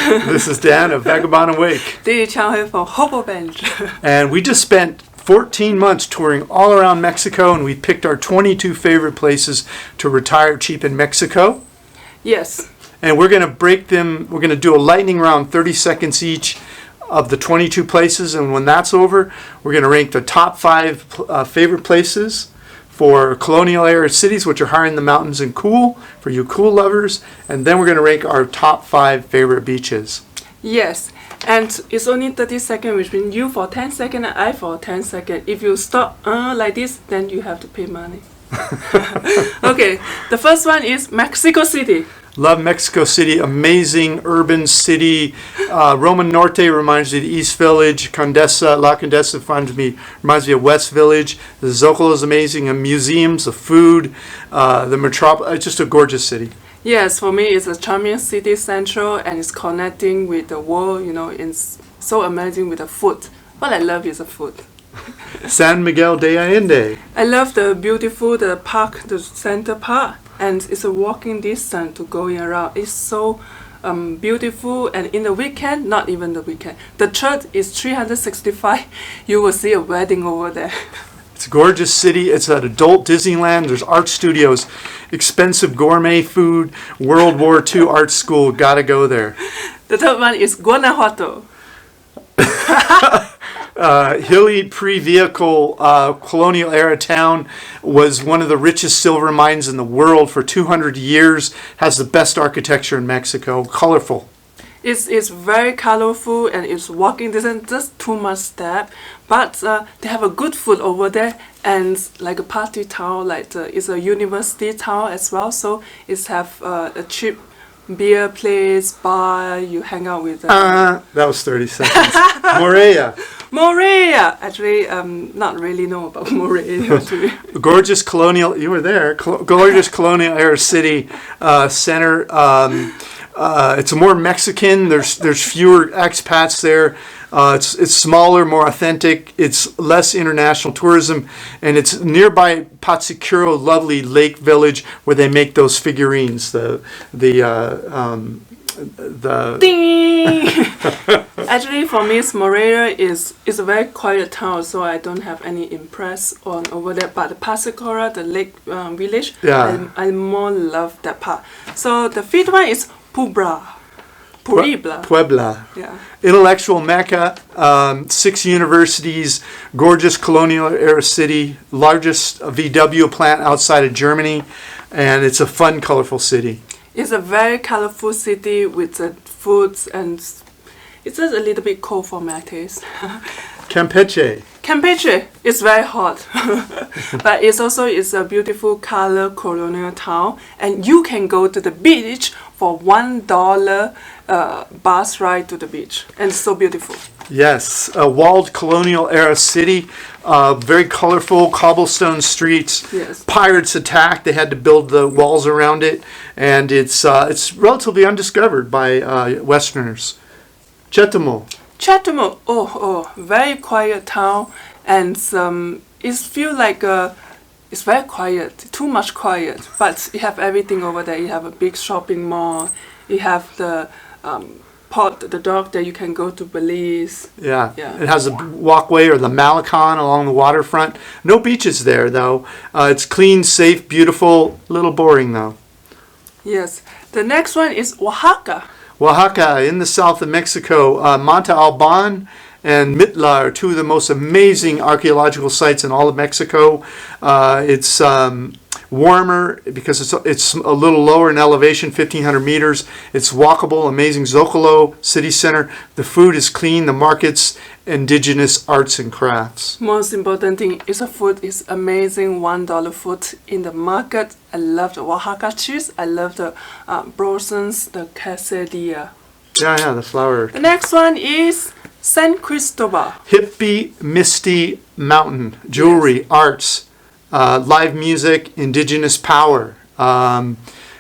This is Dan of 𝗥𝗲𝗄𝗅 𝗙𝐿𝐴 And we just spent 14 months touring all around Mexico, and we picked our 22 favorite places to retire cheap in Mexico. Yes. And we're going to break them. We're going to do a lightning round, 30 seconds each of the 22 places. And when that's over, we're going to rank the top 5 favorite places for colonial era cities, which are high in the mountains and cool, for you cool lovers. And then we're going to rank our top 5 favorite beaches. Yes. And it's only 30 seconds, which means you for 10 seconds and I for 10 seconds. If you stop like this, then you have to pay money. Okay, the first one is Mexico City. Love Mexico City, amazing urban city. Roman Norte reminds me of the East Village. La Condesa reminds me of West Village. The Zocalo is amazing, and museums, the food, the metropolis. It's just a gorgeous city. Yes, for me, it's a charming city central, and it's connecting with the world. You know, it's so amazing with the food. What I love is the food. San Miguel de Allende. I love the beautiful park, the center park, and it's a walking distance to going around. It's so beautiful, and in the weekend, not even the weekend, the church is 365. You will see a wedding over there. It's a gorgeous city. It's an adult Disneyland. There's art studios, expensive gourmet food, World War II art school. Gotta go there. The third one is Guanajuato. Hilly pre-vehicle colonial era town, was one of the richest silver mines in the world for 200 years, has the best architecture in Mexico, colorful. It's very colorful, and it's walking distance, just too much step, but they have a good food over there, and like a party town, it's a university town as well, so it's have a cheap beer place, bar, you hang out with that was 30 seconds. Morelia. Actually, not really know about Morelia. Gorgeous colonial, you were there, gorgeous colonial era city center. It's more Mexican. There's fewer expats there. It's smaller, more authentic. It's less international tourism, and it's nearby 𝗙𝗫𝐻𝑢, lovely lake village where they make those figurines. Actually, for me, Morelia is a very quiet town, so I don't have any impress on over there. But the 𝗙𝗫𝐻𝑢, the lake village, yeah. I more love that part. So the fifth one is Puebla. Yeah. Intellectual Mecca, 6 universities, gorgeous colonial era city, largest VW plant outside of Germany, and it's a fun, colorful city. It's a very colorful city with the foods, and it's just a little bit cold for my taste. Campeche is very hot, but it's a beautiful color colonial town, and you can go to the beach for $1 bus ride to the beach, and it's so beautiful. Yes, a walled colonial era city, very colorful cobblestone streets. Yes. Pirates attacked. They had to build the walls around it, and it's relatively undiscovered by Westerners. Chetamo, very quiet town, and it feels like it's very quiet, too much quiet, but you have everything over there. You have a big shopping mall, you have the the dock that you can go to Belize. Yeah. It has a walkway, or the Malecon, along the waterfront. No beaches there, though. It's clean, safe, beautiful, a little boring, though. Yes. The next one is Oaxaca. Oaxaca, in the south of Mexico. Monte Alban and Mitla are 2 of the most amazing archaeological sites in all of Mexico. It's warmer because it's a little lower in elevation, 1,500 meters. It's walkable, amazing Zocalo city center. The food is clean, the markets, indigenous arts and crafts. Most important thing is the food is amazing, $1 food in the market. I love the Oaxaca cheese. I love the brosons, the quesadilla. Yeah, the flour. The next one is San Cristobal. Hippie, misty mountain, jewelry, yes. Arts, live music, indigenous power.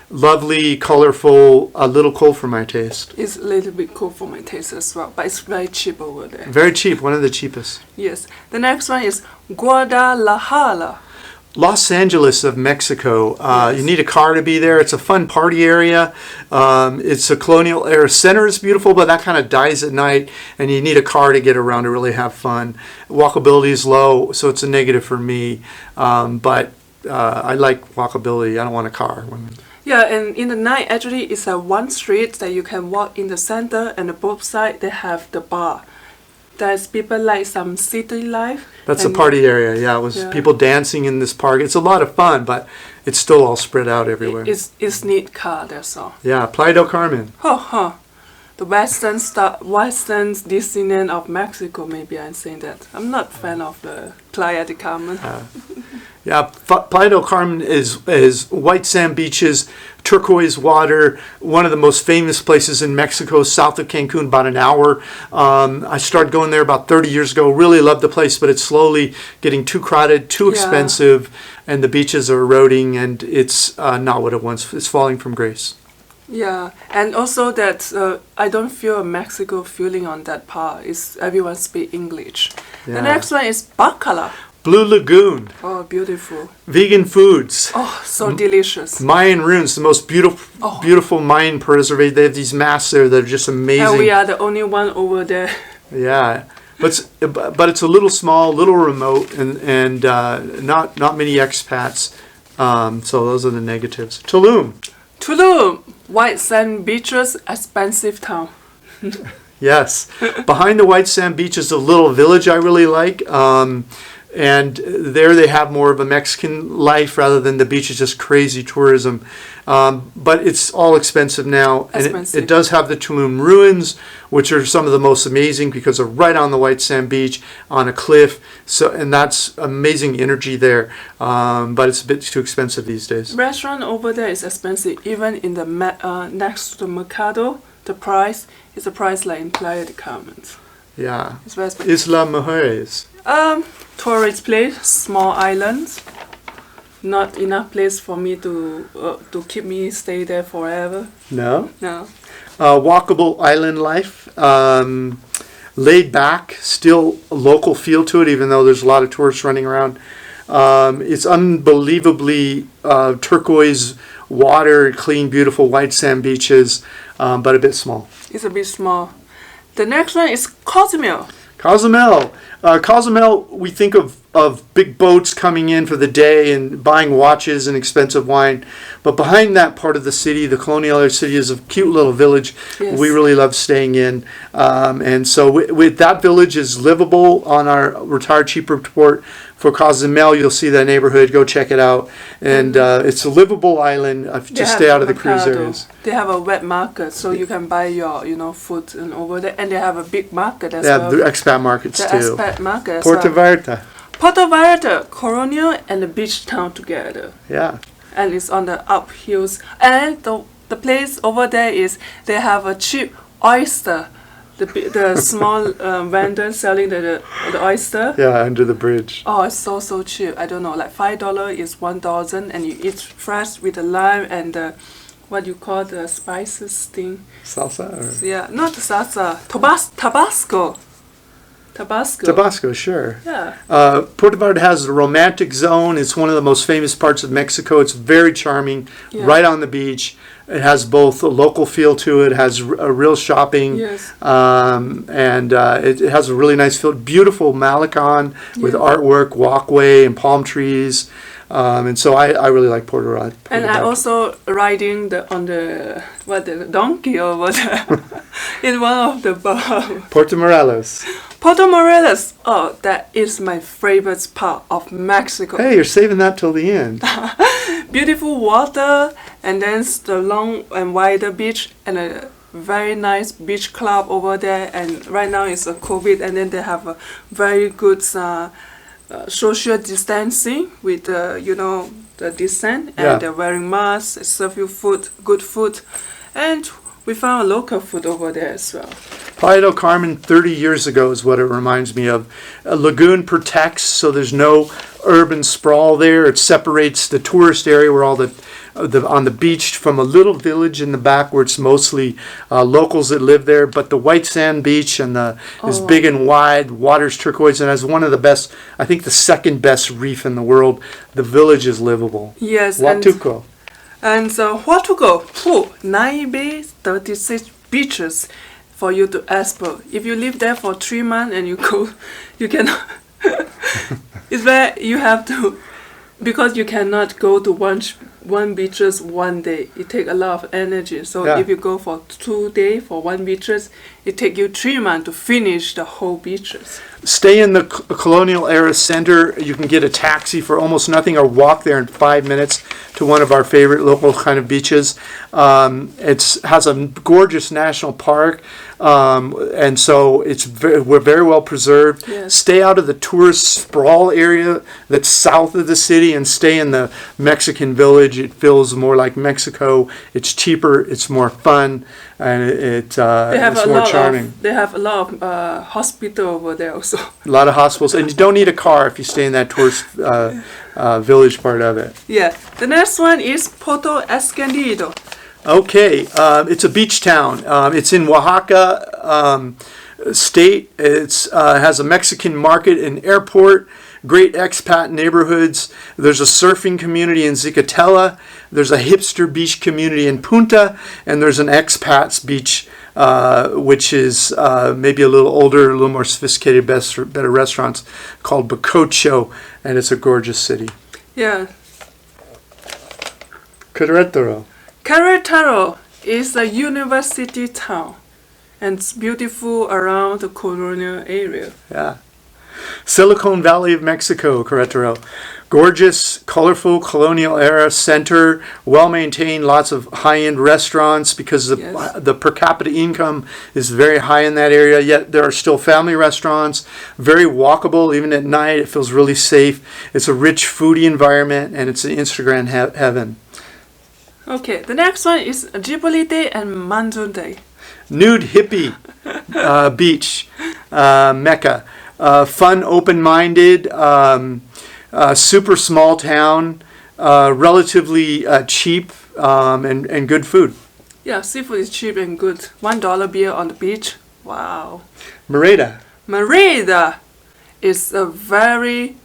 Lovely, colorful, a little cold for my taste. It's a little bit cold for my taste as well, but it's very cheap over there. Very cheap, one of the cheapest. Yes. The next one is Guadalajara. Los Angeles of Mexico. Yes. You need a car to be there. It's a fun party area. It's a Colonial era. Center is beautiful, but that kind of dies at night, and you need a car to get around to really have fun. Walkability is low, so it's a negative for me. But I like walkability. I don't want a car. Yeah, and in the night, actually, it's a one street that you can walk in the center, and on both sides they have the bar. There's people like some city life. That's a party area, yeah. It was people dancing in this park. It's a lot of fun, but it's still all spread out everywhere. It's neat car, that's all. Yeah, Playa del Carmen. The western Disneyland of Mexico, maybe I'm saying that. I'm not a fan of the Playa del Carmen. Yeah, Playa del Carmen is white sand beaches, turquoise water, one of the most famous places in Mexico, south of Cancun, about an hour. I started going there about 30 years ago. Really loved the place, but it's slowly getting too crowded, too expensive, and the beaches are eroding, and it's not what it once. It's falling from grace. Yeah, and also that I don't feel a Mexico feeling on that part. It's everyone speak English. Yeah. The next one is Bacala. Blue Lagoon. Oh, beautiful. Vegan foods. Oh, so delicious. Mayan ruins, the most beautiful Mayan preservation. They have these masks there that are just amazing. And we are the only one over there. Yeah, but it's a little small, little remote, and not many expats. So those are the negatives. Tulum, white sand beaches, expensive town. Yes, behind the white sand beach is a little village I really like. And there they have more of a Mexican life rather than the beach is just crazy tourism. But it's all expensive now. And it does have the Tulum ruins, which are some of the most amazing because they're right on the white sand beach on a cliff. And that's amazing energy there. But it's a bit too expensive these days. Restaurant over there is expensive. Even in the next to the Mercado, the price is a price like in Playa del Carmen. Yeah. It's very expensive. Isla Mujeres. Tourist place, small island. Not enough place for me to keep me stay there forever. No? No. Walkable island life. Laid back, still a local feel to it, even though there's a lot of tourists running around. It's unbelievably turquoise water, clean, beautiful white sand beaches, but a bit small. It's a bit small. The next one is Cozumel. Cozumel, we think of big boats coming in for the day and buying watches and expensive wine. But behind that part of the city, the Colonial city, is a cute little village. Yes. We really love staying in. And so with that village is livable on our Retired Cheap report for Cozumel. You'll see that neighborhood. Go check it out. And it's a livable island. Just stay out of the cruise areas. They have a wet market, so you can buy your food and over there. And they have a big market as well. well. They have the expat markets too. The expat market as Puerto well. Vallarta. Puerto Vallarta, Colonial, and the beach town together. Yeah. And it's on the uphills. And the place over there is they have a cheap oyster. The small vendor selling the oyster. Yeah, under the bridge. Oh, it's so cheap. I don't know, like $5 is 1,000, and you eat fresh with the lime and the what you call the spices thing. Salsa? Or? Yeah, not salsa. Tabasco. Tabasco, sure. Yeah. Puerto Vallarta has the romantic zone. It's one of the most famous parts of Mexico. It's very charming, right on the beach. It has both a local feel to it, has a real shopping, and it has a really nice feel. Beautiful Malecon with artwork, walkway, and palm trees. And so I really like Puerto Vallarta. And I also riding on the donkey over there in one of the bars. Puerto Morelos. Oh, that is my favorite part of Mexico. Hey, you're saving that till the end. Beautiful water, and then the long and wider beach, and a very nice beach club over there. And right now it's a COVID, and then they have a very good social distancing with the distance, and they're wearing masks, serve you food, good food, and we found a local food over there as well. Playa del Carmen 30 years ago is what it reminds me of. A lagoon protects, so there's no urban sprawl there. It separates the tourist area where all the on the beach from a little village in the back where it's mostly locals that live there. But the white sand beach and is big and wide. Water's turquoise and has one of the best, I think the second best reef in the world. The village is livable. Yes. 𝐿𝐴𝐻𝐿𝐴. And where to go? 9 bays, 36 beaches for you to explore. If you live there for 3 months and you go, you cannot. It's where you have to, because you cannot go to one beaches one day. It takes a lot of energy. So if you go for 2 days for one beaches, it takes you 3 months to finish the whole beaches. Stay in the Colonial Era Center. You can get a taxi for almost nothing or walk there in 5 minutes to one of our favorite local kind of beaches. It has a gorgeous national park, and so we're very well preserved. Yes. Stay out of the tourist sprawl area that's south of the city and stay in the Mexican village. It feels more like Mexico. It's cheaper, it's more fun, and it's more charming. They have a lot of hospital over there also. A lot of hospitals, and you don't need a car if you stay in that tourist village part of it. Yeah. The next one is Puerto Escondido. Okay, it's a beach town. It's in Oaxaca state. It has a Mexican market and airport, great expat neighborhoods. There's a surfing community in Zacatela. There's a hipster beach community in Punta, and there's an expats beach, which is maybe a little older, a little more sophisticated, better restaurants called Bacocho, and it's a gorgeous city. Yeah. Querétaro. Querétaro is a university town, and it's beautiful around the Colonial area. Yeah. Silicon Valley of Mexico, Querétaro. Gorgeous, colorful colonial era center, well maintained, lots of high-end restaurants because the per capita income is very high in that area, yet there are still family restaurants, very walkable even at night. It feels really safe. It's a rich foodie environment, and it's an Instagram heaven. Okay, the next one is Xipolite and Manzonte. Nude hippie beach, Mecca. Fun, open-minded, super small town, relatively cheap, and good food. Yeah, seafood is cheap and good. $1 beer on the beach. Wow. Mérida. Mérida is a very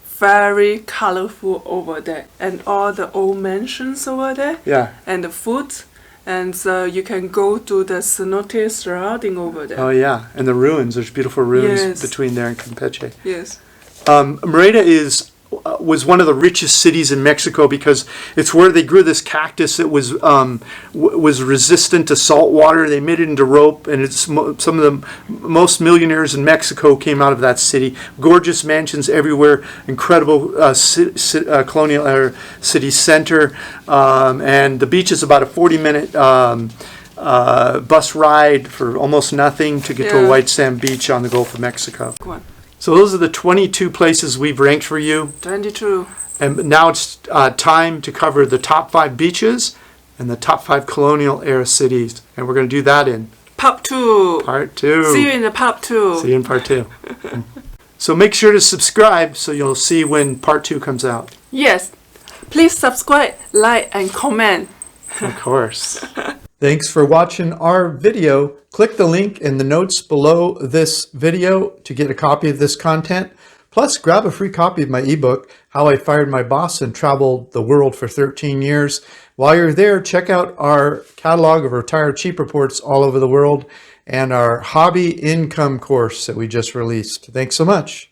colorful over there, and all the old mansions over there. Yeah. And the food, and you can go to the cenote surrounding over there. Oh yeah, and the ruins. There's beautiful ruins Yes. between there and Campeche. Yes. Mérida was one of the richest cities in Mexico because it's where they grew this cactus that was resistant to salt water. They made it into rope, and it's some of the most millionaires in Mexico came out of that city. Gorgeous mansions everywhere, incredible colonial era city center, and the beach is about a 40-minute bus ride for almost nothing to get to a white sand beach on the Gulf of Mexico. Go on. So those are the 22 places we've ranked for you. 22. And now it's time to cover the top 5 beaches and the top 5 colonial era cities. And we're going to do that in Part 2. Part 2. See you in the Part 2. See you in Part 2. So make sure to subscribe so you'll see when Part 2 comes out. Yes. Please subscribe, like, and comment. Of course. Thanks for watching our video. Click the link in the notes below this video to get a copy of this content. Plus, grab a free copy of my ebook, How I Fired My Boss and Traveled the World for 13 Years. While you're there, check out our catalog of retired cheap reports all over the world and our hobby income course that we just released. Thanks so much.